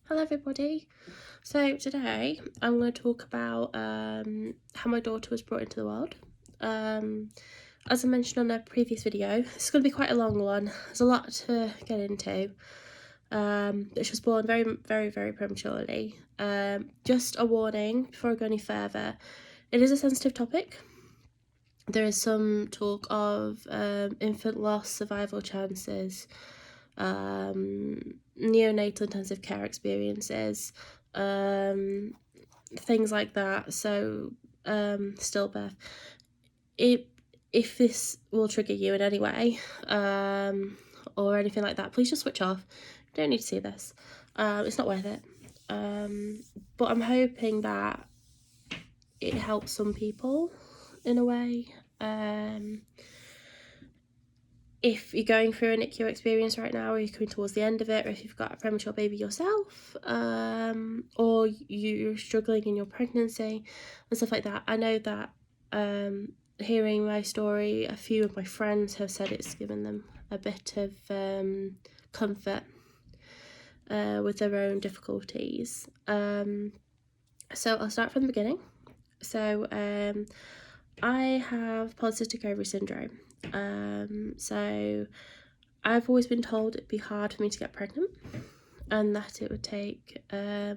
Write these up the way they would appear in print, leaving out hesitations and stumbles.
Hello everybody. So today I'm going to talk about how my daughter was brought into the world. As I mentioned on a previous video, it's going to be quite a long one. There's a lot to get into. She was born very prematurely. Just a warning before I go any further, it is a sensitive topic. There is some talk of infant loss, survival chances, neonatal intensive care experiences, things like that. So stillbirth. If this will trigger you in any way, or anything like that, please just switch off. You don't need to see this. It's not worth it. But I'm hoping that it helps some people in a way. If you're going through a NICU experience right now, or you're coming towards the end of it, or if you've got a premature baby yourself, or you're struggling in your pregnancy and stuff like that, I know that hearing my story, a few of my friends have said it's given them a bit of comfort with their own difficulties. So I'll start from the beginning. So I have polycystic ovary syndrome. So I've always been told it'd be hard for me to get pregnant and that it would take a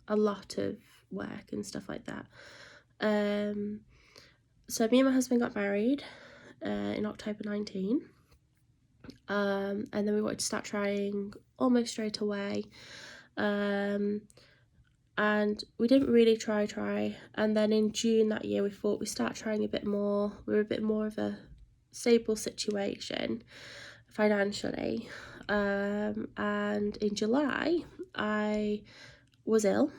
lot of work and stuff like that. So me and my husband got married in October 19, and then we wanted to start trying almost straight away, and we didn't really try, and then in June that year we thought we'd start trying a bit more. We were a bit more of a stable situation financially, and in July I was ill.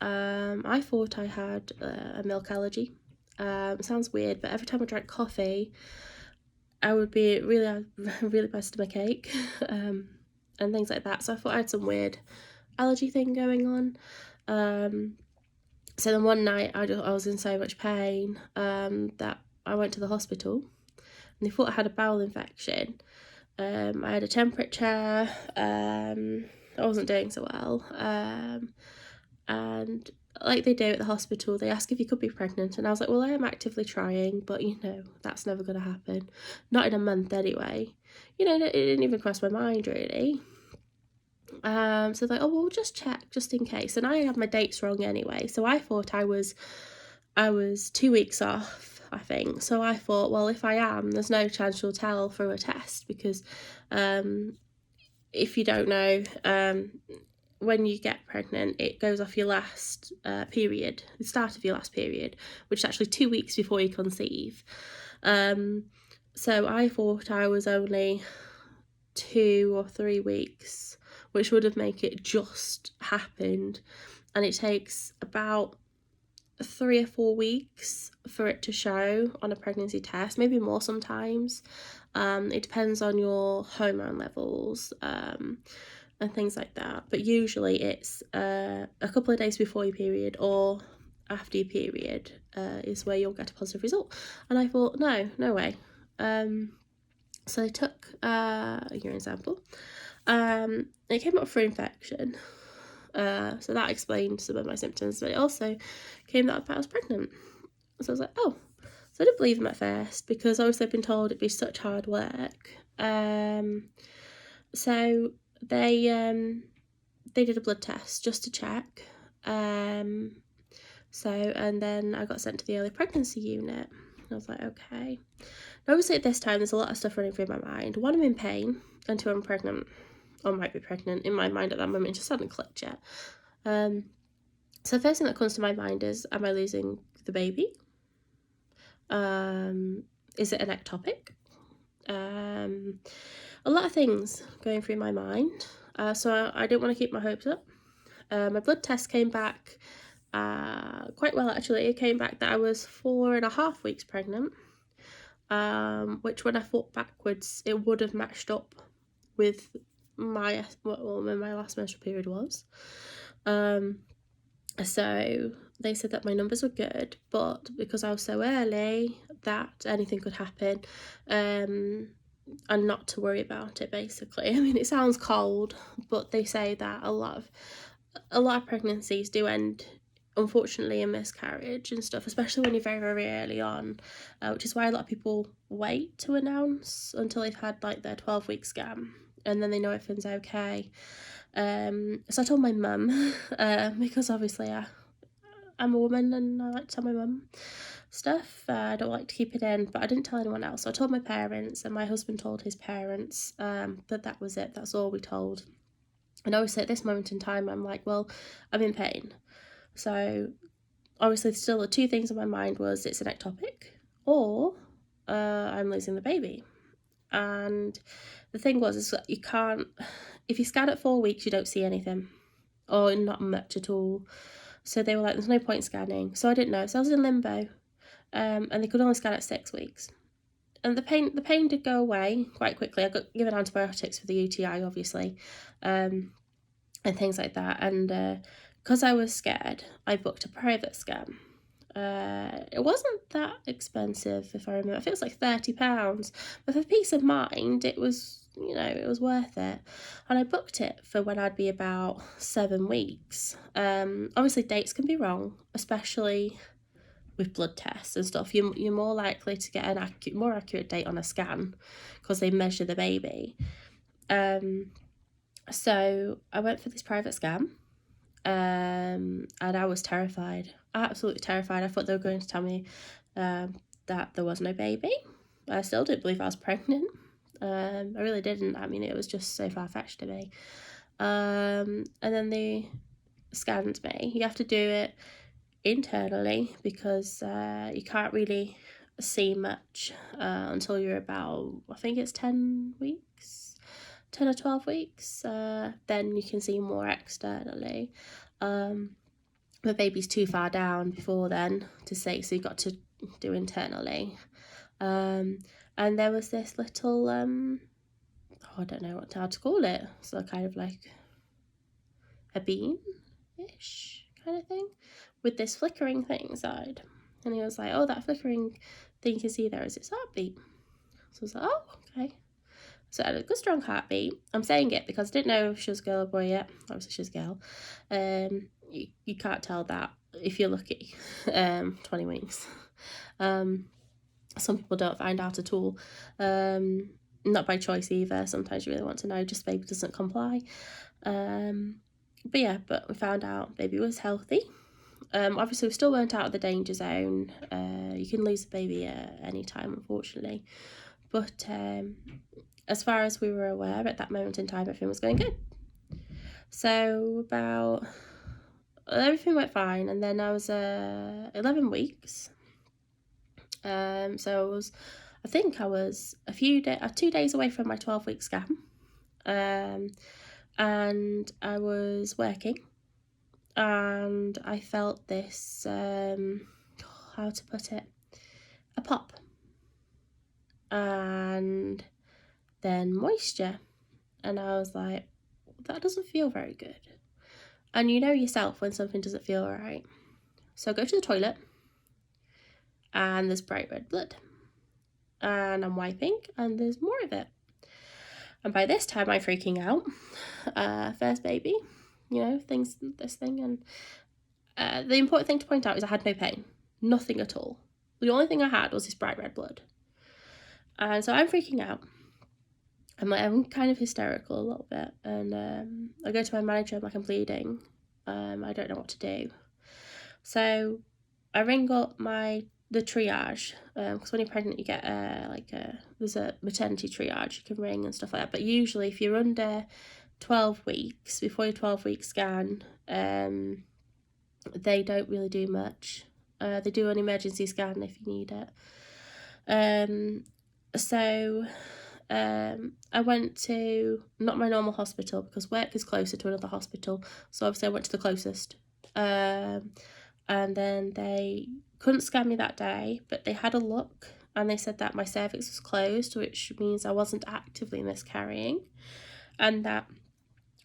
I thought I had a milk allergy. It sounds weird, but every time I drank coffee I would be really bad stomachache, and things like that. So I thought I had some weird allergy thing going on. So then one night I was in so much pain that I went to the hospital, and they thought I had a bowel infection. I had a temperature. I wasn't doing so well, and like they do at the hospital, they ask if you could be pregnant, and I was like, well, I am actively trying, but that's never going to happen, not in a month anyway. It didn't even cross my mind really. So like, oh, well, we'll just check just in case. And I had my dates wrong anyway, so I thought I was 2 weeks off, I think. So I thought, well, if I am, there's no chance you'll tell through a test, because if you don't know, when you get pregnant, it goes off your last period, the start of your last period, which is actually 2 weeks before you conceive. So I thought I was only 2 or 3 weeks, which would have made it just happened, and it takes about 3 or 4 weeks for it to show on a pregnancy test, maybe more sometimes. It depends on your hormone levels and things like that, but usually it's a couple of days before your period or after your period is where you'll get a positive result. And I thought, no way. So I took a urine sample. It came up for infection, so that explained some of my symptoms, but it also came that I was pregnant. So I was like, oh. So I didn't believe them at first, because obviously I've been told it'd be such hard work. So they did a blood test just to check. And then I got sent to the early pregnancy unit. I was like, okay. Now, obviously at this time there's a lot of stuff running through my mind. 1, I'm in pain, and 2, I'm pregnant, or might be pregnant. In my mind at that moment, it just hadn't clicked yet. So the first thing that comes to my mind is, am I losing the baby? Is it an ectopic? A lot of things going through my mind. So I didn't want to keep my hopes up. My blood test came back quite well, actually. It came back that I was 4.5 weeks pregnant, which when I thought backwards, it would have matched up with when my last menstrual period was. So they said that my numbers were good, but because I was so early, that anything could happen, and not to worry about it, basically. I mean, it sounds cold, but they say that a lot of a lot of pregnancies do end, unfortunately, in miscarriage and stuff, especially when you're very, very early on, which is why a lot of people wait to announce until they've had like their 12-week scan, and then they know everything's okay. So I told my mum, because obviously I'm a woman and I like to tell my mum stuff. I don't like to keep it in, but I didn't tell anyone else. So I told my parents, and my husband told his parents, but that was it. That's all we told. And obviously at this moment in time, I'm like, well, I'm in pain. So obviously still the two things in my mind was it's an ectopic or I'm losing the baby. And the thing was, is that you can't, if you scan at 4 weeks, you don't see anything or not much at all. So they were like, there's no point scanning. So I didn't know. So I was in limbo, and they could only scan at 6 weeks. And the pain did go away quite quickly. I got given antibiotics for the UTI, obviously, and things like that. And because I was scared, I booked a private scan. It wasn't that expensive, if I remember. I think it was like £30, but for peace of mind, it was, it was worth it. And I booked it for when I'd be about 7 weeks. Obviously dates can be wrong, especially with blood tests and stuff. You're more likely to get an more accurate date on a scan because they measure the baby. So I went for this private scan. And I was terrified, absolutely terrified. I thought they were going to tell me that there was no baby. I still didn't believe I was pregnant. I really didn't. I mean, it was just so far-fetched to me. And then they scanned me. You have to do it internally because you can't really see much until you're about, I think it's 10 or 12 weeks, then you can see more externally. The baby's too far down before then to see, so you've got to do internally. And there was this little, I don't know how to call it, so kind of like a beam-ish kind of thing, with this flickering thing inside. And he was like, oh, that flickering thing you can see there is its heartbeat. So I was like, oh, okay. So I had a good strong heartbeat. I'm saying it because I didn't know if she was a girl or boy yet. Obviously she's a girl. You can't tell that if you're lucky. 20 weeks. Some people don't find out at all. Not by choice either. Sometimes you really want to know, just baby doesn't comply. But we found out baby was healthy. Obviously we still weren't out of the danger zone. You can lose a baby at any time, unfortunately. But as far as we were aware at that moment in time, everything was going good. So everything went fine, and then I was 11 weeks. So I think I was 2 days away from my 12-week scan. And I was working, and I felt this, how to put it, a pop. And then moisture, and I was like, that doesn't feel very good. And you know yourself when something doesn't feel right. So I go to the toilet, and there's bright red blood, and I'm wiping, and there's more of it. And by this time I'm freaking out. First baby, this thing. And the important thing to point out is I had no pain, nothing at all. The only thing I had was this bright red blood. And so I'm freaking out. I'm kind of hysterical a little bit, and I go to my manager, I'm like, I'm bleeding. I don't know what to do. So I ring up the triage, because when you're pregnant you get there's a maternity triage you can ring and stuff like that. But usually if you're under 12 weeks, before your 12-week scan, they don't really do much. They do an emergency scan if you need it. So I went to not my normal hospital because work is closer to another hospital, so obviously I went to the closest. And then they couldn't scan me that day, but they had a look, and they said that my cervix was closed, which means I wasn't actively miscarrying, and that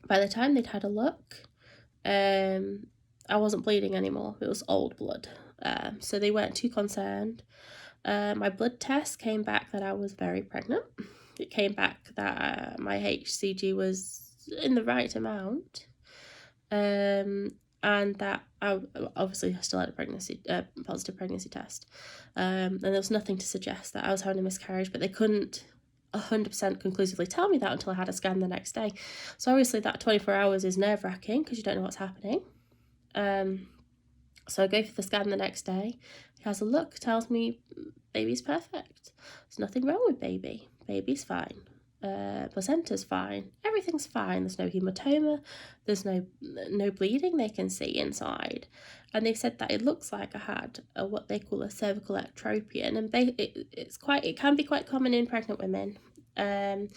by the time they'd had a look, I wasn't bleeding anymore. It was old blood. So they weren't too concerned. My blood test came back that I was very pregnant. It came back that my HCG was in the right amount. and that I still had a positive pregnancy test, and there was nothing to suggest that I was having a miscarriage, but they couldn't 100% conclusively tell me that until I had a scan the next day. So obviously that 24 hours is nerve-wracking because you don't know what's happening. So I go for the scan the next day. He has a look, tells me baby's perfect. There's nothing wrong with baby. Baby's fine. Placenta's fine. Everything's fine. There's no hematoma. There's no bleeding they can see inside. And they said that it looks like I had what they call a cervical ectropion, and it can be quite common in pregnant women. And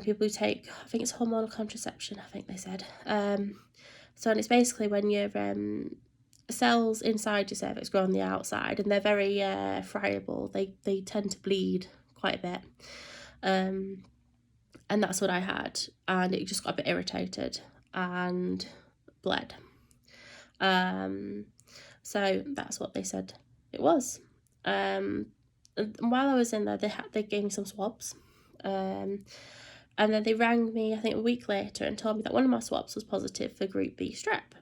people who take, I think it's hormonal contraception, I think they said. So and it's basically when your cells inside your cervix grow on the outside, and they're very friable. They tend to bleed quite a bit. And that's what I had, and it just got a bit irritated and bled. So that's what they said it was. And while I was in there, they gave me some swabs. And then they rang me, I think, a week later and told me that one of my swabs was positive for group B Strep.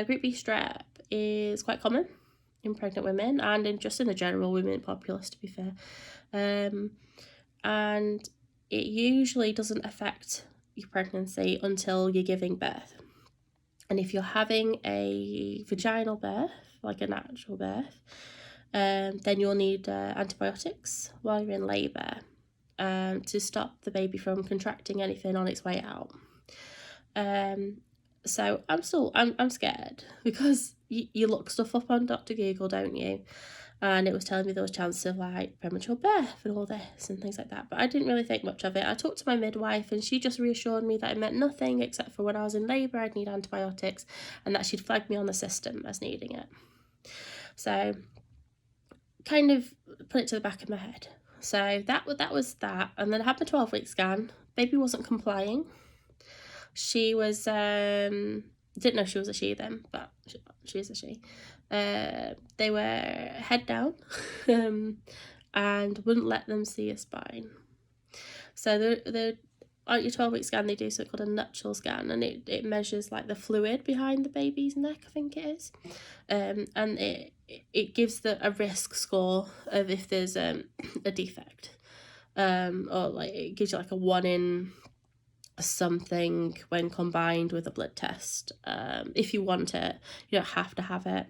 Group B Strep is quite common in pregnant women and in the general women populace, to be fair. And it usually doesn't affect your pregnancy until you're giving birth. And if you're having a vaginal birth, like a natural birth, then you'll need antibiotics while you're in labour to stop the baby from contracting anything on its way out. So I'm scared because you look stuff up on Dr. Google, don't you? And it was telling me there was chances of like premature birth and all this and things like that. But I didn't really think much of it. I talked to my midwife and she just reassured me that it meant nothing except for when I was in labour I'd need antibiotics and that she'd flag me on the system as needing it. So kind of put it to the back of my head. So that was that. And then I had my 12-week scan. Baby wasn't complying. She was, didn't know she was a she then, but she is a she. They were head down and wouldn't let them see a spine. So at your 12-week scan, they do something called a nuptial scan, and it measures like the fluid behind the baby's neck, I think it is. And it gives a risk score of if there's a defect. Or like it gives you like a 1 in something when combined with a blood test. If you want it, you don't have to have it.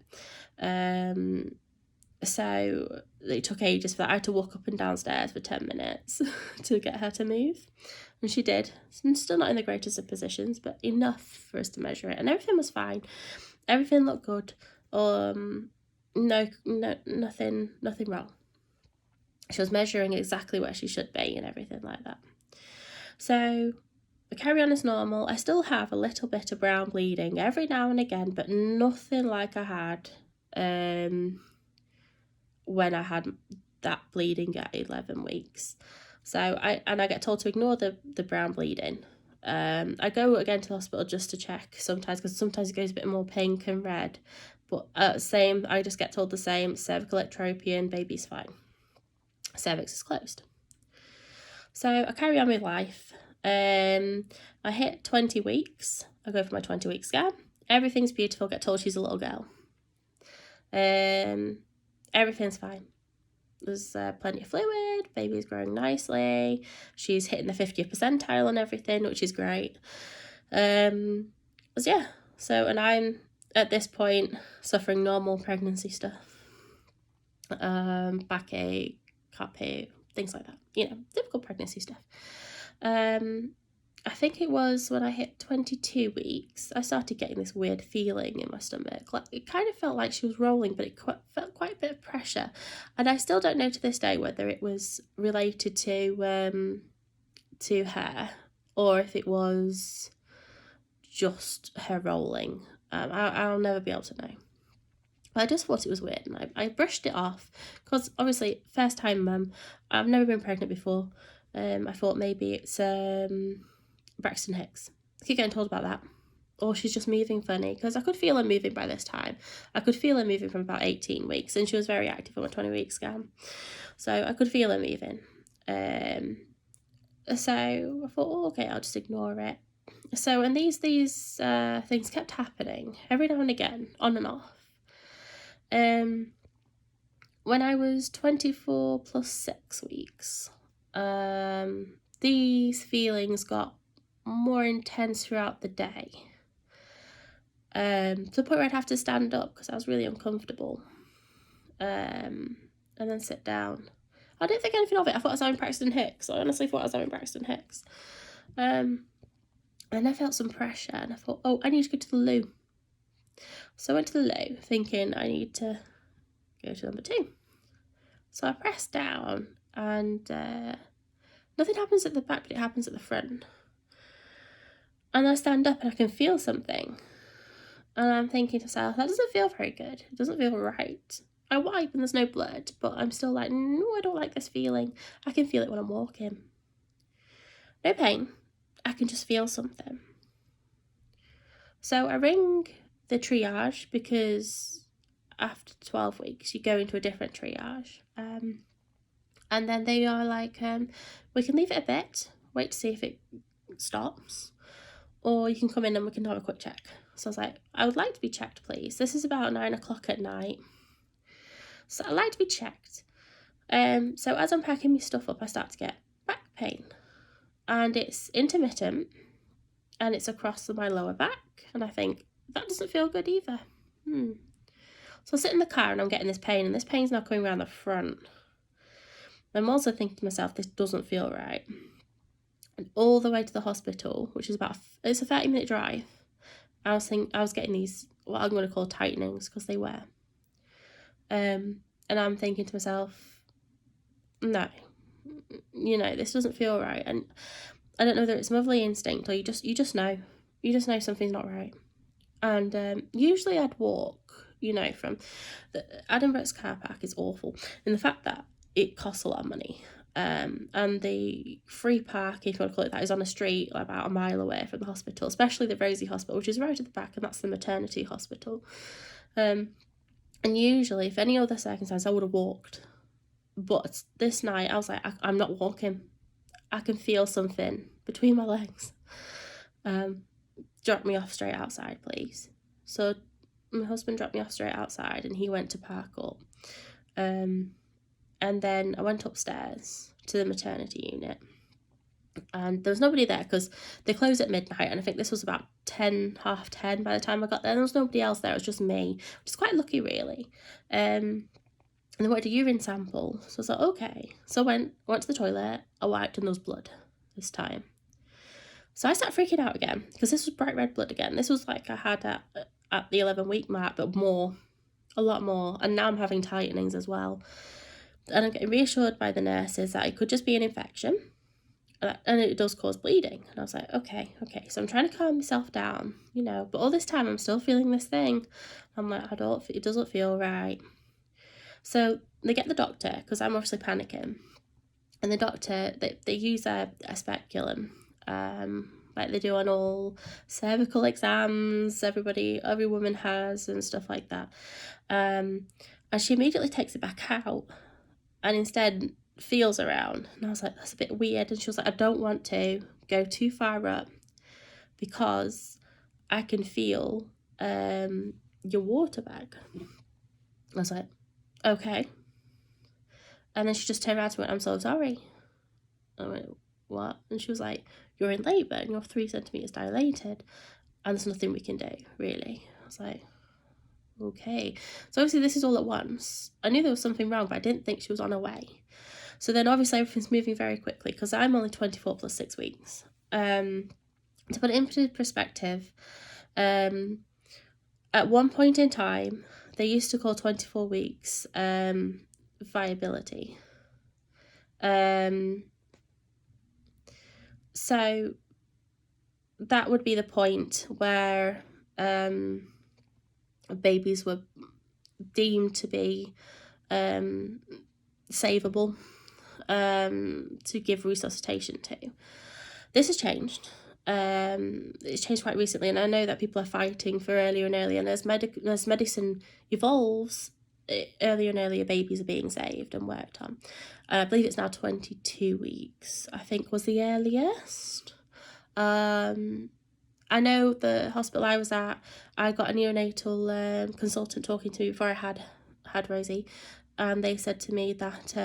So it took ages for that. I had to walk up and downstairs for 10 minutes to get her to move, and she did. I'm still not in the greatest of positions, but enough for us to measure it, and everything was fine. Everything looked good. Nothing wrong. She was measuring exactly where she should be and everything like that. So I carry on as normal. I still have a little bit of brown bleeding every now and again, but nothing like I had when I had that bleeding at 11 weeks. So I get told to ignore the brown bleeding. I go again to the hospital just to check sometimes, because sometimes it goes a bit more pink and red. But I just get told the same: cervical ectropion, baby's fine. Cervix is closed. So I carry on with life. I hit 20 weeks. I go for my 20-week scan. Everything's beautiful. Get told she's a little girl. Everything's fine. There's plenty of fluid. Baby's growing nicely. She's hitting the 50th percentile on everything, which is great. And I'm at this point suffering normal pregnancy stuff. Backache, cat poo, things like that. Typical pregnancy stuff. I think it was when I hit 22 weeks, I started getting this weird feeling in my stomach. Like it kind of felt like she was rolling, but it felt quite a bit of pressure. And I still don't know to this day whether it was related to her or if it was just her rolling. I'll never be able to know. But I just thought it was weird, and I brushed it off because obviously first time mum. I've never been pregnant before. I thought maybe it's Braxton Hicks. I keep getting told about that. Or she's just moving funny, because I could feel her moving by this time. I could feel her moving from about 18 weeks, and she was very active on a 20-week scan. So I could feel her moving. So I thought, okay, I'll just ignore it. So, and these things kept happening every now and again, on and off. When I was 24 plus 6 weeks, these feelings got more intense throughout the day. To the point where I'd have to stand up because I was really uncomfortable. And then sit down. I didn't think anything of it. I thought I was having Braxton Hicks. I honestly thought I was having Braxton Hicks. And I felt some pressure and I thought, oh, I need to go to the loo. So I went to the loo thinking I need to go to number 2. So I pressed down and nothing happens at the back, but it happens at the front. And I stand up and I can feel something. And I'm thinking to myself, that doesn't feel very good. It doesn't feel right. I wipe and there's no blood, but I'm still like, no, I don't like this feeling. I can feel it when I'm walking. No pain. I can just feel something. So I ring the triage because after 12 weeks, you go into a different triage. And then they are like, we can leave it a bit, wait to see if it stops, or you can come in and we can have a quick check. So I was like, I would like to be checked, please. This is about 9 o'clock at night. So I'd like to be checked. So as I'm packing my stuff up, I start to get back pain. And it's intermittent. And it's across my lower back. And I think, that doesn't feel good either. So I sit in the car and I'm getting this pain. And this pain's now coming around the front. I'm also thinking to myself, this doesn't feel right. And all the way to the hospital, which is it's a 30-minute drive. I was getting these, what I'm going to call tightenings, because they were. And I'm thinking to myself, no, this doesn't feel right. And I don't know whether it's motherly instinct or you just know something's not right. And usually I'd walk, from Edinburgh's car park is awful. And the fact that it costs a lot of money. And the free park, if you want to call it that, is on a street about a mile away from the hospital, especially the Rosie Hospital, which is right at the back, and that's the maternity hospital. And usually, if any other circumstance, I would have walked. But this night, I was like, I'm not walking. I can feel something between my legs. Drop me off straight outside, please. So my husband dropped me off straight outside and he went to park up. And then I went upstairs to the maternity unit. And there was nobody there because they close at midnight. And I think this was about 10:30 by the time I got there. There was nobody else there. It was just me, which is quite lucky, really. And they wanted a urine sample. So I was like, okay. So I went to the toilet. I wiped and there was blood this time. So I started freaking out again because this was bright red blood again. This was like I had at the 11-week mark, but a lot more. And now I'm having tightenings as well. And I'm getting reassured by the nurses that it could just be an infection. And it does cause bleeding. And I was like, okay. So I'm trying to calm myself down, But all this time I'm still feeling this thing. I'm like, it doesn't feel right. So they get the doctor, because I'm obviously panicking. And the doctor, they use a speculum, like they do on all cervical exams, every woman has, and stuff like that. And she immediately takes it back out and instead feels around. And I was like, that's a bit weird. And she was like, I don't want to go too far up because I can feel your water bag. I was like, okay. And then she just turned around to me and went, I'm so sorry. I went, what? And she was like, you're in labour and you're 3 centimetres dilated and there's nothing we can do, really. I was like, okay. So obviously this is all at once. I knew there was something wrong, but I didn't think she was on her way. So then obviously everything's moving very quickly because I'm only 24 plus 6 weeks. To put it into perspective, at one point in time, they used to call 24 weeks viability. So that would be the point where babies were deemed to be savable to give resuscitation to. This has changed. It's changed quite recently, and I know that people are fighting for earlier and earlier, and as medicine evolves, earlier and earlier babies are being saved and worked on. I believe it's now 22 weeks, I think was the earliest. I know the hospital I was at, I got a neonatal consultant talking to me before I had Rosie, and they said to me that,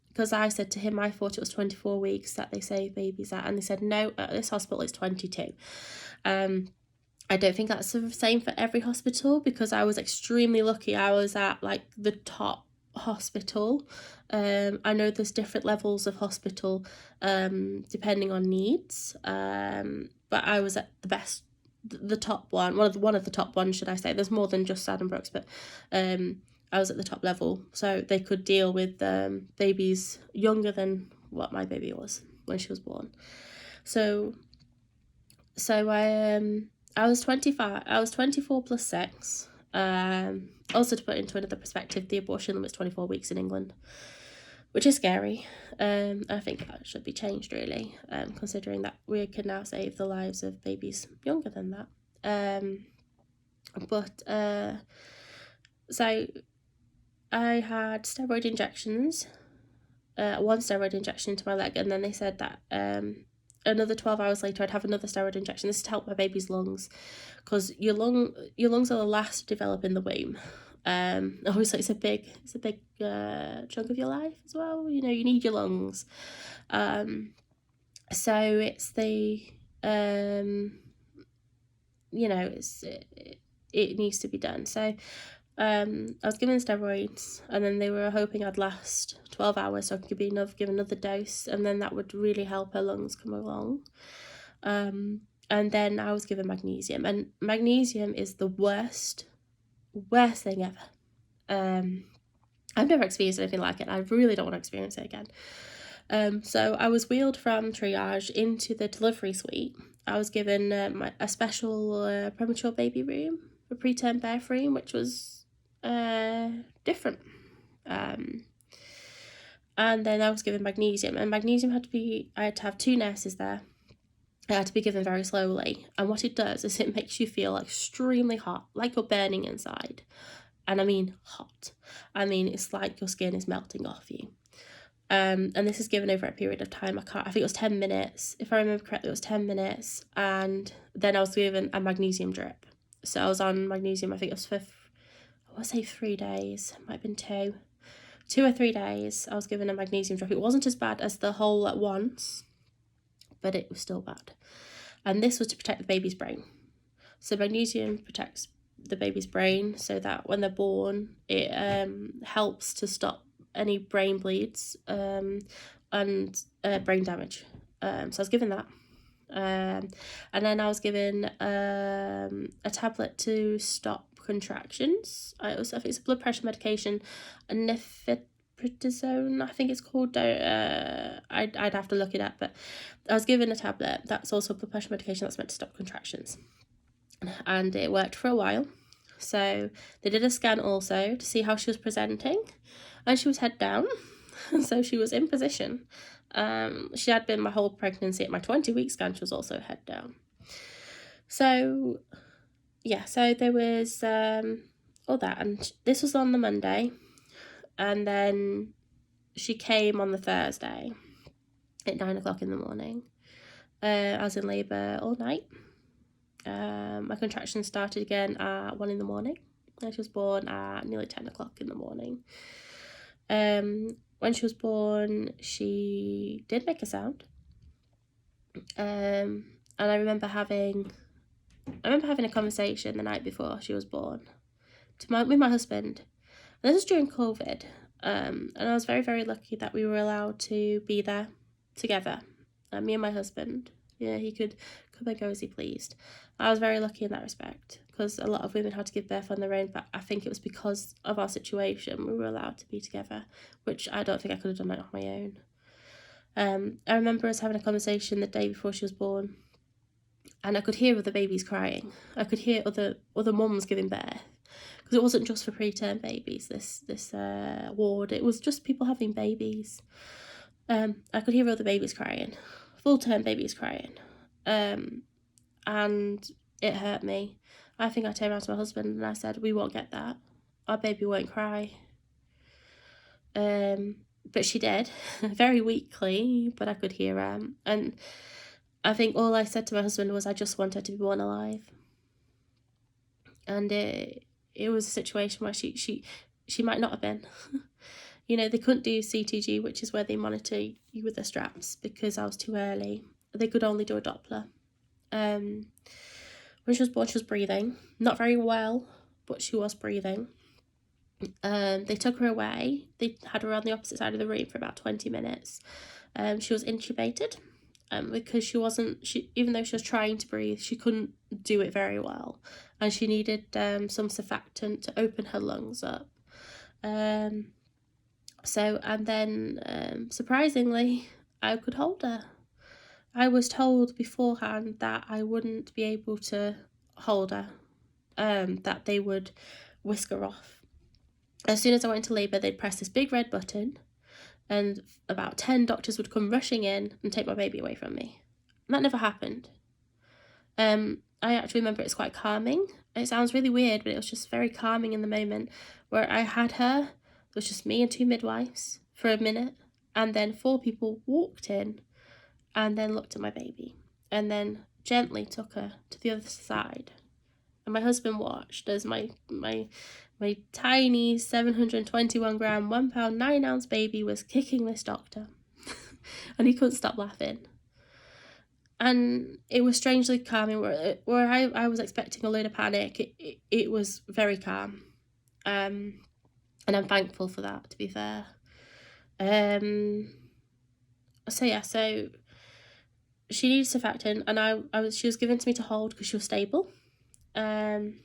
because I said to him I thought it was 24 weeks that they save babies at, and they said no, at this hospital it's 22. I don't think that's the same for every hospital, because I was extremely lucky. I was at like the top hospital. I know there's different levels of hospital depending on needs, but I was at the top one of the top ones, should I say. There's more than just Addenbrooke's, but I was at the top level, so they could deal with babies younger than what my baby was when she was born. So I was 25. I was 24 plus 6. Also, to put into another perspective, the abortion limit's 24 weeks in England, which is scary. I think that should be changed, really, considering that we can now save the lives of babies younger than that. So I had steroid injections, one steroid injection into my leg, and then they said that another 12 hours later I'd have another steroid injection. This is to help my baby's lungs, because your lungs are the last to develop in the womb. Obviously it's a big chunk of your life as well. You know, you need your lungs. So it's the it needs to be done. So I was given steroids, and then they were hoping I'd last 12 hours so I could give another dose, and then that would really help her lungs come along. And then I was given magnesium, and magnesium is the worst thing ever. I've never experienced anything like it. I really don't want to experience it again. So I was wheeled from triage into the delivery suite. I was given a special premature baby room, a preterm birth room, which was different. And then I was given magnesium, and magnesium I had to have 2 nurses there. It had to be given very slowly, and what it does is it makes you feel extremely hot, like you're burning inside. And I mean hot. I mean, it's like your skin is melting off you. And this is given over a period of time. I think it was 10 minutes. If I remember correctly, it was 10 minutes. And then I was given a magnesium drip. So I was on magnesium, I think it was for, I want to say 3 days. It might have been 2 or 3 days. I was given a magnesium drip. It wasn't as bad as the whole at once, but it was still bad. And this was to protect the baby's brain. So magnesium protects the baby's brain so that when they're born, it helps to stop any brain bleeds and brain damage. So I was given that. And then I was given a tablet to stop contractions. I think it's a blood pressure medication, a nifediprazole, I think it's called. I'd have to look it up, but I was given a tablet that's also a blood pressure medication that's meant to stop contractions, and it worked for a while. So they did a scan also to see how she was presenting, and she was head down, so she was in position. She had been my whole pregnancy. At my 20-week scan, she was also head down. So yeah, so there was all that, and this was on the Monday, and then she came on the Thursday at 9 o'clock in the morning. I was in labour all night. My contractions started again at 1 in the morning, and she was born at nearly 10 o'clock in the morning. When she was born, she did make a sound, and I remember having a conversation the night before she was born with my husband. And this was during COVID, and I was very, very lucky that we were allowed to be there together. Me and my husband, yeah, he could come and go as he pleased. I was very lucky in that respect, because a lot of women had to give birth on their own, but I think it was because of our situation we were allowed to be together, which I don't think I could have done it on my own. I remember us having a conversation the day before she was born, and I could hear other babies crying. I could hear other mums giving birth, because it wasn't just for preterm babies, this ward, it was just people having babies. I could hear other babies crying, full-term babies crying, and it hurt me. I think I turned around to my husband and I said, we won't get that. Our baby won't cry. But she did, very weakly, but I could hear her. And I think all I said to my husband was I just want her to be born alive. And it was a situation where she might not have been. You know, they couldn't do CTG, which is where they monitor you with the straps, because I was too early. They could only do a Doppler. When she was born, she was breathing. Not very well, but she was breathing. They took her away. They had her on the opposite side of the room for about 20 minutes. She was intubated because she even though she was trying to breathe, she couldn't do it very well. And she needed some surfactant to open her lungs up. Surprisingly, I could hold her. I was told beforehand that I wouldn't be able to hold her, that they would whisk her off. As soon as I went into labour, they'd press this big red button, and about 10 doctors would come rushing in and take my baby away from me. And that never happened. I actually remember it's quite calming. It sounds really weird, but it was just very calming in the moment where I had her. It was just me and 2 midwives for a minute, and then 4 people walked in and then looked at my baby and then gently took her to the other side. And my husband watched as my tiny 721 gram, 1 pound, 9 ounce baby was kicking this doctor. And he couldn't stop laughing. And it was strangely calming, where I was expecting a load of panic. It was very calm. And I'm thankful for that, to be fair. So she needed surfactant, and she was given to me to hold because she was stable. And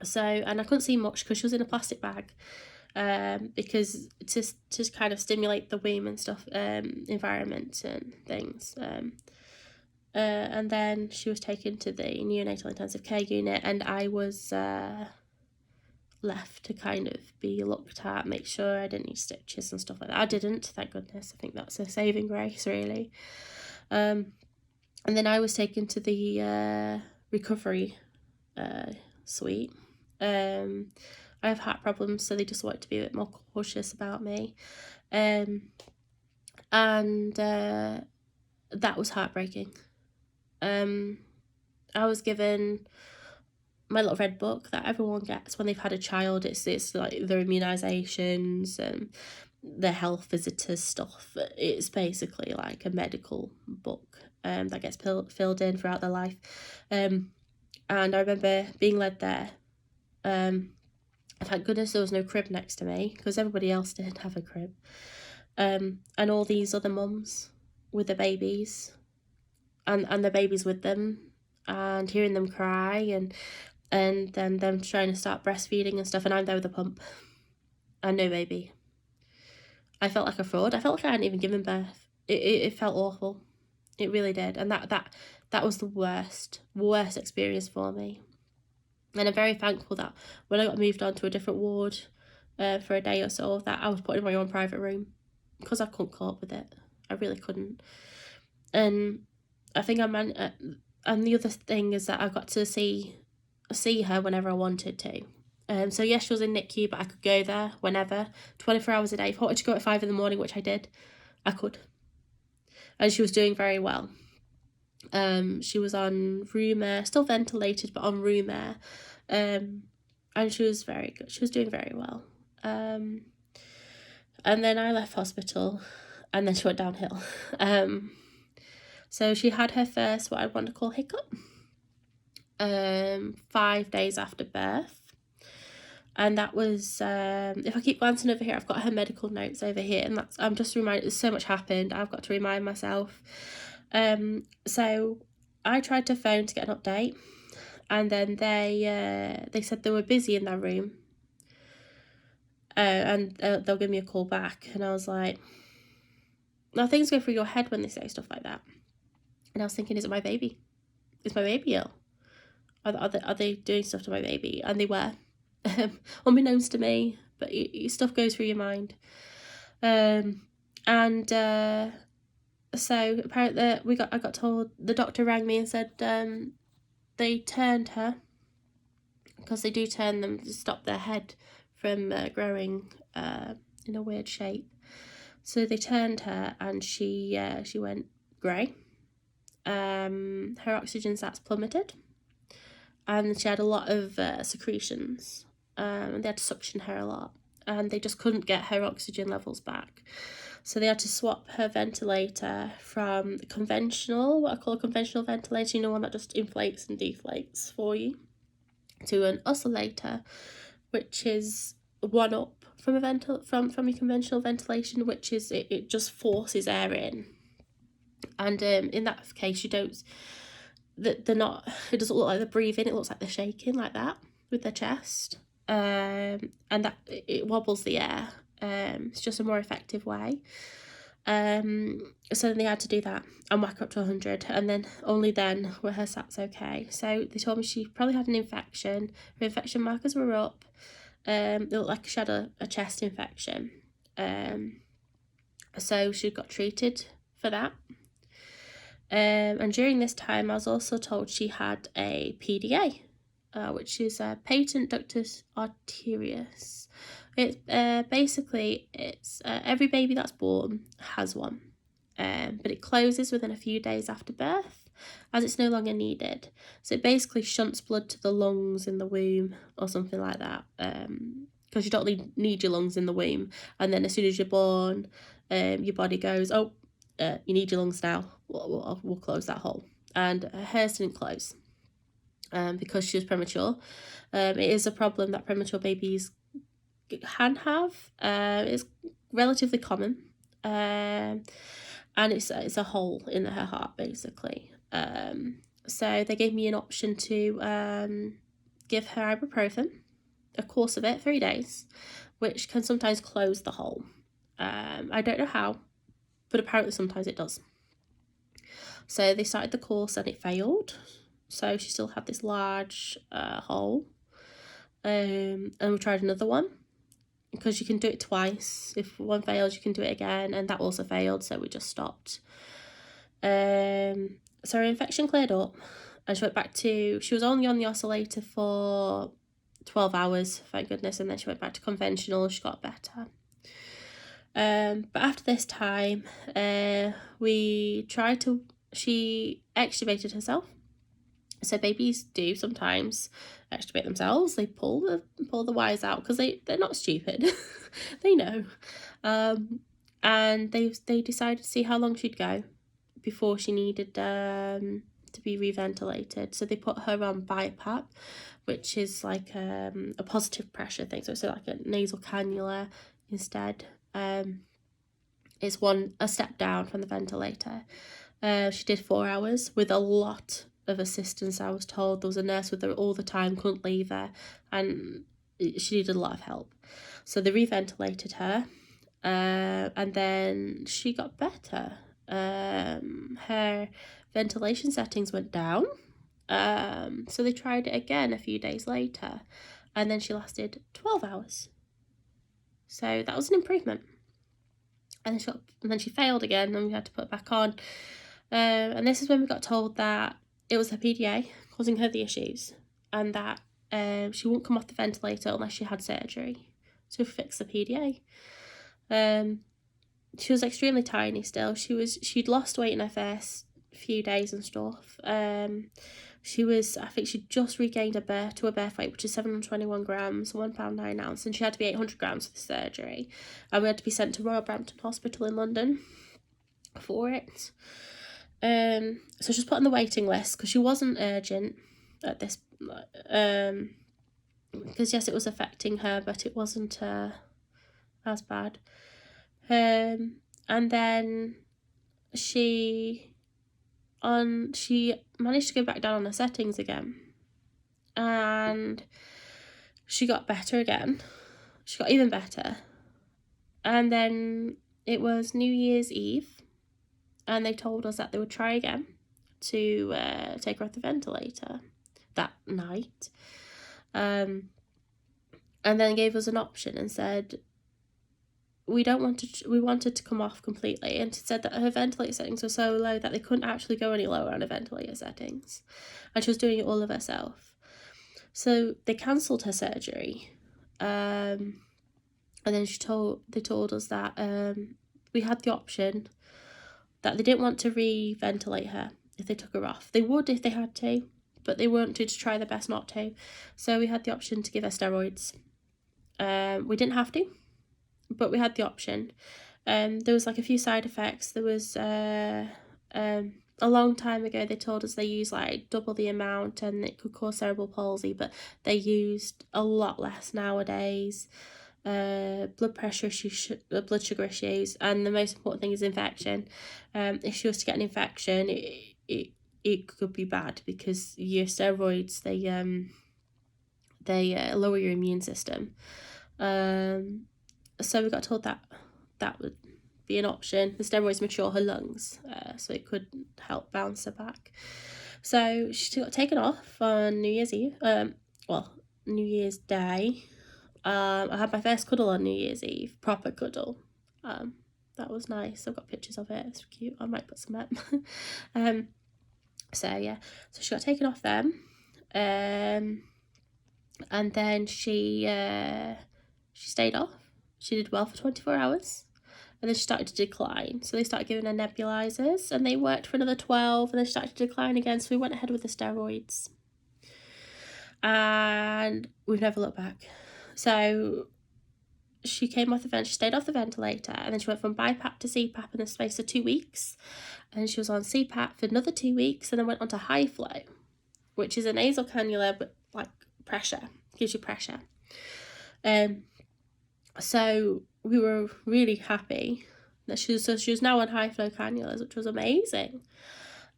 I couldn't see much because she was in a plastic bag, because to kind of stimulate the womb and stuff, environment and things. And then she was taken to the neonatal intensive care unit, and I was left to kind of be looked at, make sure I didn't need stitches and stuff like that. I didn't, thank goodness. I think that's a saving grace, really. And then I was taken to the recovery suite. I have heart problems, so they just wanted to be a bit more cautious about me. And that was heartbreaking. I was given my little red book that everyone gets when they've had a child. It's like their immunisations and their health visitors stuff. It's basically like a medical book that gets filled in throughout their life. And I remember being led there. Thank goodness there was no crib next to me, because everybody else did have a crib. And all these other mums with their babies, and their babies with them, and hearing them cry, and then them trying to start breastfeeding and stuff, and I'm there with a pump and no baby. I felt like a fraud. I felt like I hadn't even given birth. It felt awful. It really did. And that was the worst experience for me. And I'm very thankful that when I got moved on to a different ward for a day or so, that I was put in my own private room, because I couldn't cope with it. I really couldn't. And I think and the other thing is that I got to see her whenever I wanted to. So yes, she was in NICU, but I could go there whenever, 24 hours a day. If I wanted to go at 5 a.m, which I did, I could. And she was doing very well. She was on room air, still ventilated, but on room air. And she was very good. She was doing very well. And then I left hospital, and then she went downhill. So she had her first, what I want to call, hiccup, 5 days after birth. And that was, if I keep glancing over here, I've got her medical notes over here, and I'm just reminded, so much happened. I've got to remind myself. So I tried to phone to get an update, and then they said they were busy in their room, and they'll give me a call back. And I was like, now things go through your head when they say stuff like that. And I was thinking, is it my baby? Is my baby ill? Are they doing stuff to my baby? And they were. Unbeknownst to me, but stuff goes through your mind. So apparently I got told, the doctor rang me and said they turned her, because they do turn them to stop their head from growing in a weird shape. So they turned her, and she went grey, her oxygen sats plummeted, and she had a lot of secretions, and they had to suction her a lot, and they just couldn't get her oxygen levels back. So they had to swap her ventilator from conventional, what I call a conventional ventilator, you know, one that just inflates and deflates for you, to an oscillator, which is one up from from your conventional ventilation, which is it just forces air in. And in that case, you don't, they're not, it doesn't look like they're breathing, it looks like they're shaking like that with their chest, and that it wobbles the air. It's just a more effective way. So then they had to do that and whack up to 100, and then only then were her sats okay. So they told me she probably had an infection. Her infection markers were up. It looked like she had a chest infection. So she got treated for that. And during this time, I was also told she had a PDA, which is a patent ductus arteriosus. It basically it's every baby that's born has one, but it closes within a few days after birth, as it's no longer needed. So it basically shunts blood to the lungs in the womb or something like that, because you don't need your lungs in the womb, and then as soon as you're born, your body goes, oh, you need your lungs now. We'll close that hole, and hers didn't close, because she was premature. It is a problem that premature babies can have. It's relatively common, and it's a hole in her heart basically. So they gave me an option to give her ibuprofen, a course of it, 3 days, which can sometimes close the hole. I don't know how, but apparently sometimes it does. So they started the course and it failed, so she still had this large hole, and we tried another one, because you can do it twice. If one fails, you can do it again, and that also failed, so we just stopped. So her infection cleared up, and she was only on the oscillator for 12 hours, thank goodness, and then she went back to conventional. She got better. But after this time, she extubated herself. So babies do sometimes extubate themselves. They pull the wires out because they're not stupid. They know. And they decided to see how long she'd go before she needed to be reventilated. So they put her on BiPAP, which is like a positive pressure thing. So it's like a nasal cannula instead. It's a step down from the ventilator. She did 4 hours with a lot of assistance, I was told. There was a nurse with her all the time, couldn't leave her, and she needed a lot of help. So they reventilated her, and then she got better. Her ventilation settings went down, so they tried it again a few days later, and then she lasted 12 hours. So that was an improvement. And then she failed again, and we had to put it back on. And this is when we got told that it was her PDA causing her the issues, and that she wouldn't come off the ventilator unless she had surgery to fix the PDA. She was extremely tiny still. She'd lost weight in her first few days and stuff. I think she'd just regained her birth weight, which is 721 grams, £1.9 and she had to be 800 grams for the surgery, and we had to be sent to Royal Brampton Hospital in London for it. So she's put on the waiting list because she wasn't urgent at this, because yes, it was affecting her, but it wasn't as bad. And then she managed to go back down on her settings again, and she got better again. She got even better, and then it was New Year's Eve, and they told us that they would try again to take her off the ventilator that night, and then gave us an option and said we wanted to come off completely, and said that her ventilator settings were so low that they couldn't actually go any lower on her ventilator settings, and she was doing it all of herself. So they cancelled her surgery, and then they told us that we had the option, that they didn't want to re-ventilate her if they took her off. They would if they had to, but they wanted to try their best not to. So we had the option to give her steroids. We didn't have to, but we had the option. There was like a few side effects. There was a long time ago they told us they used like double the amount and it could cause cerebral palsy, but they used a lot less nowadays. Blood pressure issues, blood sugar issues, and the most important thing is infection. If she was to get an infection, it could be bad, because your steroids, they lower your immune system. So we got told that would be an option. The steroids mature her lungs, so it could help bounce her back. So she got taken off on New Year's Eve. New Year's Day. I had my first cuddle on New Year's Eve, proper cuddle. That was nice. I've got pictures of it. It's cute. I might put some up. So yeah, so she got taken off then, and then she stayed off. She did well for 24 hours, and then she started to decline. So they started giving her nebulizers, and they worked for another 12, and then she started to decline again. So we went ahead with the steroids, and we've never looked back. So she came off the vent, she stayed off the ventilator, and then she went from BiPAP to CPAP in the space of 2 weeks. And then she was on CPAP for another 2 weeks, and then went on to high flow, which is a nasal cannula, but like pressure, gives you pressure. So we were really happy that she was now on high flow cannulas, which was amazing.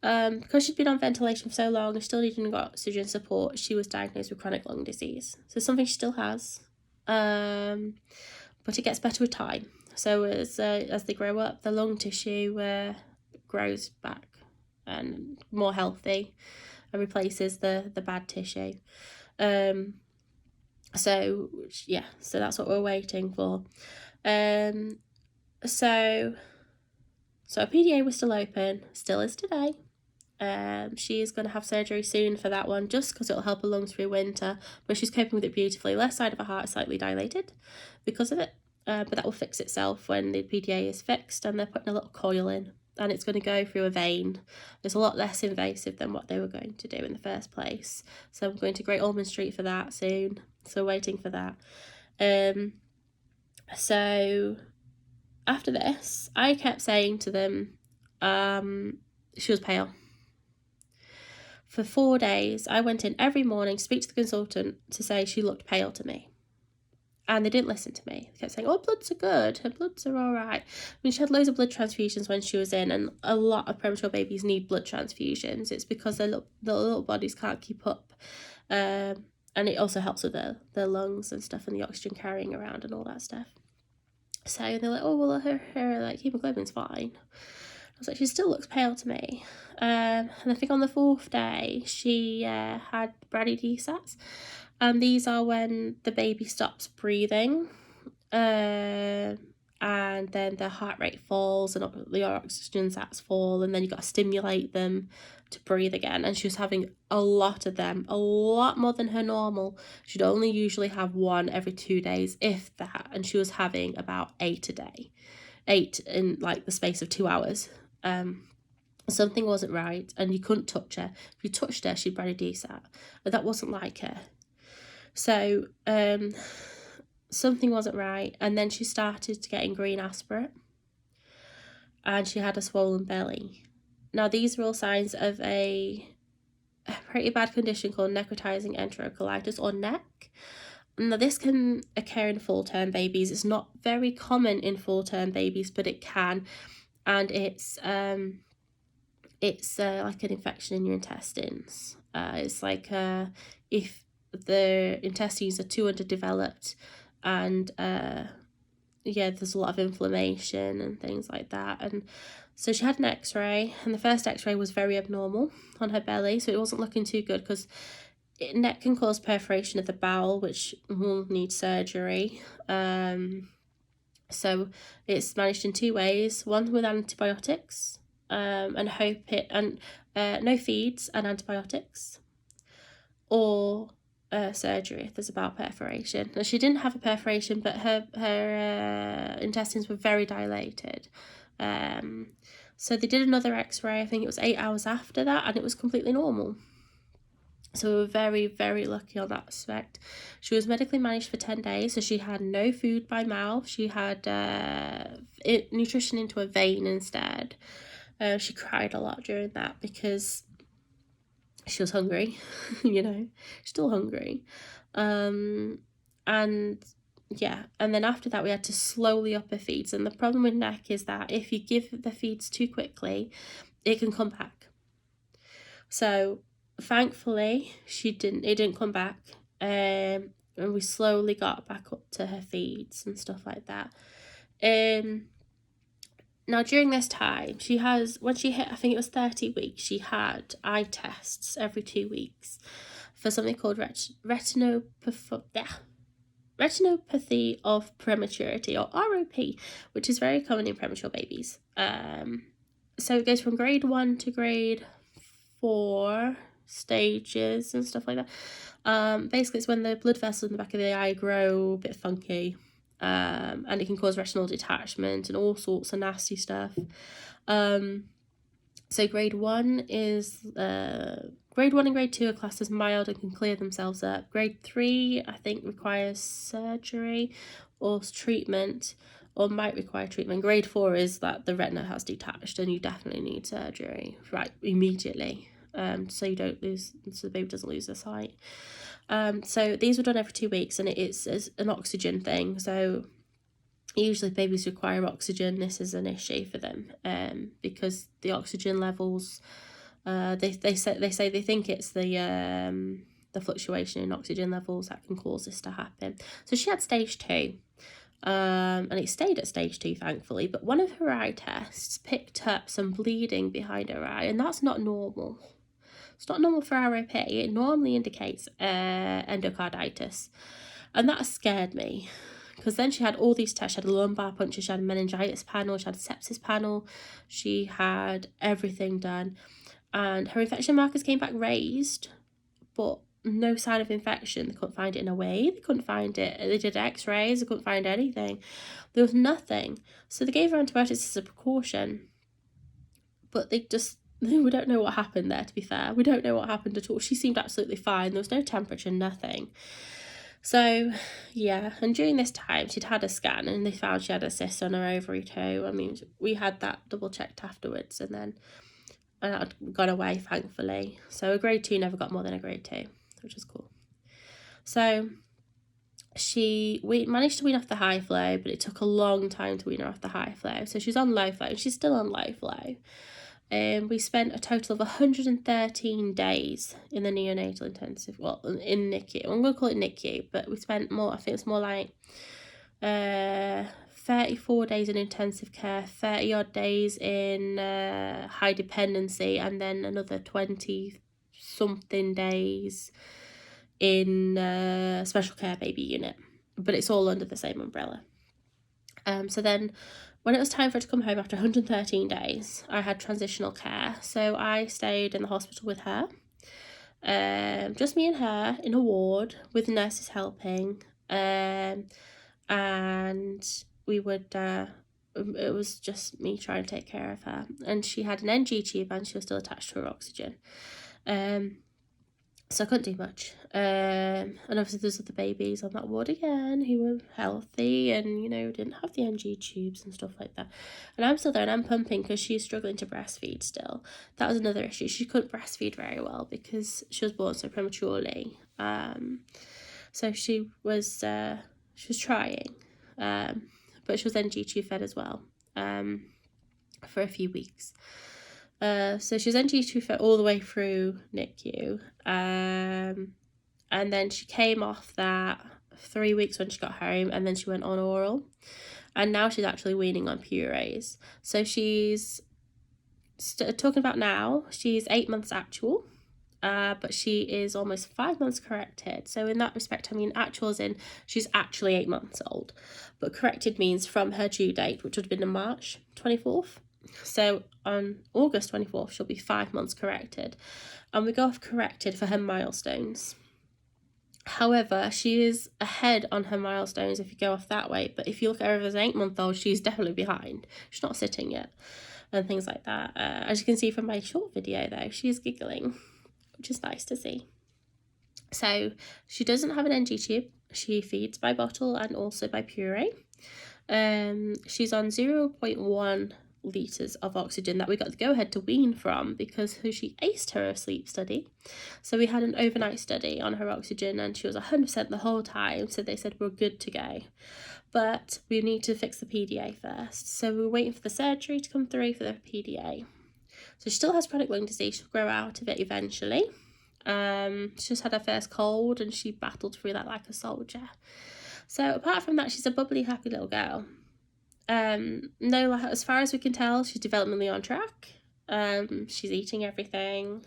Because she'd been on ventilation for so long and still needing oxygen support, she was diagnosed with chronic lung disease. So something she still has. But it gets better with time. So as they grow up, the lung tissue grows back and more healthy and replaces the bad tissue. So that's what we're waiting for. So a PDA was still open, still is today. She is going to have surgery soon for that one, just because it'll help her lungs through winter, but she's coping with it beautifully. Left side of her heart is slightly dilated because of it, but that will fix itself when the PDA is fixed, and they're putting a little coil in, and it's going to go through a vein. It's a lot less invasive than what they were going to do in the first place. So I'm going to Great Ormond Street for that soon, so waiting for that. So after this, I kept saying to them, she was pale. For 4 days, I went in every morning to speak to the consultant to say she looked pale to me. And they didn't listen to me. They kept saying, oh, bloods are good. Her bloods are all right. I mean, she had loads of blood transfusions when she was in, and a lot of premature babies need blood transfusions. It's because their little bodies can't keep up. And it also helps with their lungs and stuff, and the oxygen carrying around and all that stuff. So they're like, oh, well, her like hemoglobin's fine. I was like, she still looks pale to me. And I think on the 4th day, she had bradyDSATs. And these are when the baby stops breathing. And then their heart rate falls and the oxygen sats fall. And then you've got to stimulate them to breathe again. And she was having a lot of them, a lot more than her normal. She'd only usually have 1 every 2 days, if that. And she was having about 8 a day. 8 in like the space of 2 hours. Something wasn't right, and you couldn't touch her. If you touched her, she'd bradyDSAT, but that wasn't like her. So something wasn't right, and then she started getting green aspirate, and she had a swollen belly. Now these are all signs of a pretty bad condition called necrotizing enterocolitis, or NEC. Now this can occur in full-term babies. It's not very common in full-term babies, but it can. And it's like an infection in your intestines. It's like if the intestines are too underdeveloped, and there's a lot of inflammation and things like that. And so she had an x-ray, and the first x-ray was very abnormal on her belly, so it wasn't looking too good, because NEC can cause perforation of the bowel, which will need surgery. So it's managed in 2 ways. One with antibiotics, and no feeds and antibiotics, or surgery if there's a bowel perforation. Now, she didn't have a perforation, but her intestines were very dilated. So they did another x-ray, I think it was 8 hours after that, and it was completely normal. So we were very, very lucky on that aspect. She was medically managed for 10 days, so she had no food by mouth. She had nutrition into a vein instead. She cried a lot during that because she was hungry, you know, still hungry. And yeah, and then after that we had to slowly up her feeds. And the problem with NEC is that if you give the feeds too quickly, it can come back. So thankfully it didn't come back, and we slowly got back up to her feeds and stuff like that. Now during this time, when she hit, I think it was 30 weeks, she had eye tests every 2 weeks for something called retinopathy of prematurity, or ROP, which is very common in premature babies. So it goes from grade 1 to grade 4 stages and stuff like that. Basically it's when the blood vessels in the back of the eye grow a bit funky, and it can cause retinal detachment and all sorts of nasty stuff. So grade 1 and grade 2 are classed as mild and can clear themselves up. Grade 3 I think requires surgery or treatment, or might require treatment. Grade 4 is that the retina has detached and you definitely need surgery immediately, so the baby doesn't lose their sight. So these were done every 2 weeks, and it's an oxygen thing. So usually babies require oxygen. This is an issue for them, because the oxygen levels, they say they think it's the fluctuation in oxygen levels that can cause this to happen. So she had stage 2. And it stayed at stage 2 thankfully, but one of her eye tests picked up some bleeding behind her eye, and that's not normal. It's not normal for ROP. It normally indicates endocarditis, and that scared me, because then she had all these tests. She had a lumbar puncture, she had a meningitis panel, she had a sepsis panel, she had everything done, and her infection markers came back raised, but no sign of infection. They couldn't find it in a way. They couldn't find it. They did x-rays. They couldn't find anything. There was nothing. So they gave her antibiotics as a precaution. But we don't know what happened there, to be fair. We don't know what happened at all. She seemed absolutely fine. There was no temperature, nothing. So, yeah. And during this time, she'd had a scan and they found she had a cyst on her ovary too. I mean, we had that double checked afterwards, and that had gone away, thankfully. So a grade 2 never got more than a grade 2. Which is cool. So we managed to wean off the high flow, but it took a long time to wean her off the high flow. So she's on low flow, and she's still on low flow. We spent a total of 113 days in the neonatal intensive, in NICU. I'm going to call it NICU, but we spent more, I think it's more like 34 days in intensive care, 30 odd days in high dependency, and then another 20 something days in special care baby unit, but it's all under the same umbrella. So then when it was time for her to come home after 113 days, I had transitional care. So I stayed in the hospital with her, just me and her in a ward with nurses helping, and we would it was just me trying to take care of her, and she had an NG tube and she was still attached to her oxygen. So I couldn't do much. And obviously there's other babies on that ward again who were healthy and, didn't have the NG tubes and stuff like that. And I'm still there and I'm pumping because she's struggling to breastfeed still. That was another issue. She couldn't breastfeed very well because she was born so prematurely. So she was trying, but she was NG tube fed as well, for a few weeks. So she was NG tube fed all the way through NICU, and then she came off that 3 weeks when she got home, and then she went on oral, and now she's actually weaning on purees. So she's talking about now, she's 8 months actual, but she is almost 5 months corrected. So in that respect, I mean, actual as in she's actually 8 months old, but corrected means from her due date, which would have been on March 24th. So on August 24th, she'll be 5 months corrected, and we go off corrected for her milestones. However, she is ahead on her milestones if you go off that way, but if you look at her as an 8-month-old, she's definitely behind. She's not sitting yet. and things like that. As you can see from my short video though, she is giggling, which is nice to see. So she doesn't have an NG tube. She feeds by bottle and also by puree. She's on 0.1 litres of oxygen that we got the go-ahead to wean from because she aced her sleep study. So we had an overnight study on her oxygen and she was 100% the whole time, so they said we're good to go. But we need to fix the PDA first. So we were waiting for the surgery to come through for the PDA. So she still has chronic lung disease. She'll grow out of it eventually. She just had her first cold and she battled through that like a soldier. So apart from that, she's a bubbly, happy little girl. No, as far as we can tell, she's developmentally on track. She's eating everything.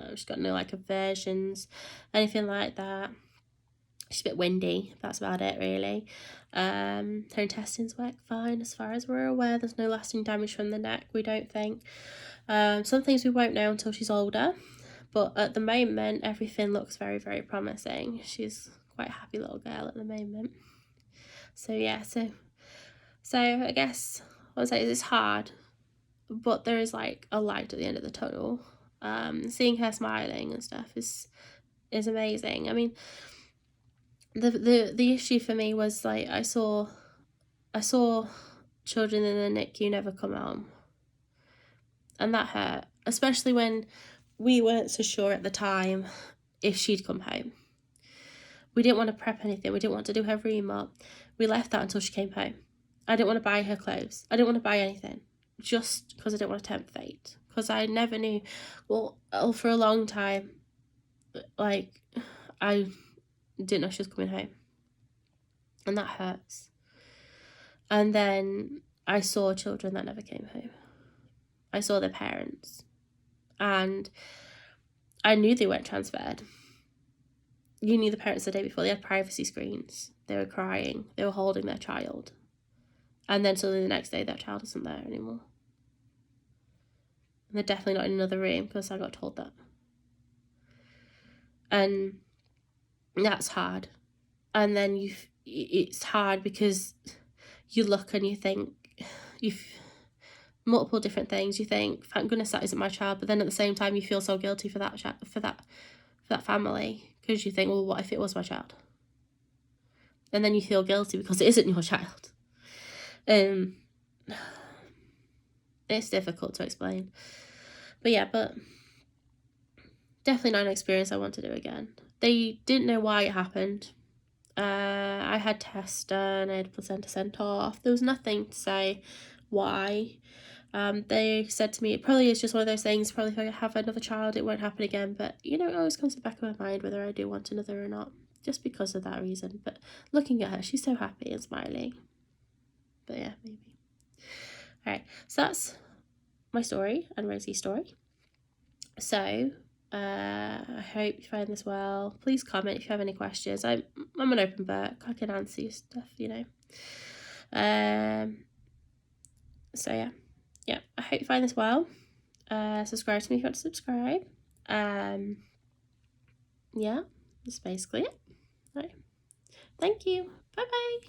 She's got no like aversions, anything like that. She's a bit windy. That's about it, really. Her intestines work fine as far as we're aware. There's no lasting damage from the neck, we don't think. Some things we won't know until she's older. But at the moment, everything looks very, very promising. She's quite a happy little girl at the moment. So yeah, so I guess I would say it's hard, but there is like a light at the end of the tunnel. Seeing her smiling and stuff is amazing. I mean, the issue for me was like I saw children in the NICU never come home, and that hurt, especially when we weren't so sure at the time if she'd come home. We didn't want to prep anything. We didn't want to do her room up. We left that until she came home. I didn't want to buy her clothes. I didn't want to buy anything, just because I didn't want to tempt fate. Because I never knew, well, for a long time, like, I didn't know she was coming home. And that hurts. And then I saw children that never came home. I saw their parents. And I knew they weren't transferred. You knew the parents the day before. They had privacy screens. They were crying. They were holding their child. And then suddenly the next day, their child isn't there anymore. And they're definitely not in another room because I got told that. And that's hard. And then it's hard because you look and you think, you've multiple different things. You think, thank goodness that isn't my child. But then at the same time, you feel so guilty for that family, because you think, well, what if it was my child? And then you feel guilty because it isn't your child. It's difficult to explain. But yeah, but definitely not an experience I want to do again. They didn't know why it happened. I had tests done, I had placenta sent off. There was nothing to say why. They said to me, it probably is just one of those things, probably if I have another child, it won't happen again. But, you know, it always comes to the back of my mind whether I do want another or not, just because of that reason. But looking at her, she's so happy and smiling. But yeah, maybe. All right, so that's my story and Rosie's story. So I hope you find this well. Please comment if you have any questions. I'm an open book. I can answer your stuff, you know. So yeah, I hope you find this well. Subscribe to me if you want to subscribe. Yeah, that's basically it. All right. Thank you. Bye bye.